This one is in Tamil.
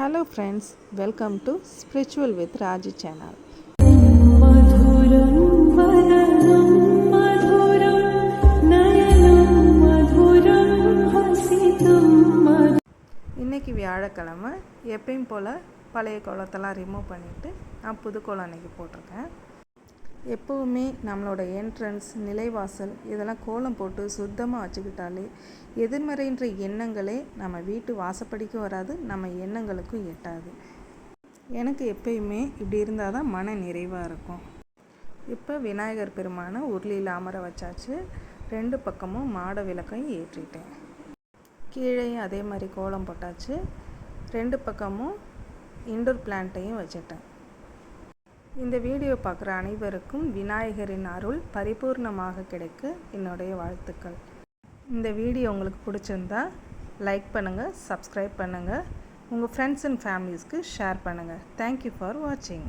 Hello friends, welcome to Spiritual with Raji channel. இன்னைக்கு வியாழக்கிழமை எப்பயும் போல் பழைய கோலத்தெல்லாம் ரிமூவ் பண்ணிவிட்டு நான் புது கோலம் அன்றைக்கி போட்டிருக்கேன். எப்போவுமே நம்மளோட என்ட்ரன்ஸ் நிலைவாசல் இதெல்லாம் கோலம் போட்டு சுத்தமாக வச்சுக்கிட்டாலே எதிர்மறைன்ற எண்ணங்களே நம்ம வீட்டு வாசப்படிக்கும் வராது, நம்ம எண்ணங்களுக்கும் எட்டாது. எனக்கு எப்பயுமே இப்படி இருந்தால் தான் மன நிறைவாக இருக்கும். இப்போ விநாயகர் பெருமானை உருளியில் அமர வச்சாச்சு. 2 பக்கமும் மாட விளக்கையும் ஏற்றிட்டேன். கீழேயும் அதே மாதிரி கோலம் போட்டாச்சு. 2 பக்கமும் இண்டோர் பிளான்ட்டையும் வச்சுட்டேன். இந்த வீடியோ பார்க்குற அனைவருக்கும் விநாயகரின் அருள் பரிபூர்ணமாக கிடைக்க என்னுடைய வாழ்த்துக்கள். இந்த வீடியோ உங்களுக்கு பிடிச்சிருந்தா லைக் பண்ணுங்கள், சப்ஸ்கிரைப் பண்ணுங்கள், உங்கள் ஃப்ரெண்ட்ஸ் அண்ட் ஃபேமிலிஸ்க்கு ஷேர் பண்ணுங்கள். தேங்க்யூ ஃபார் வாட்சிங்.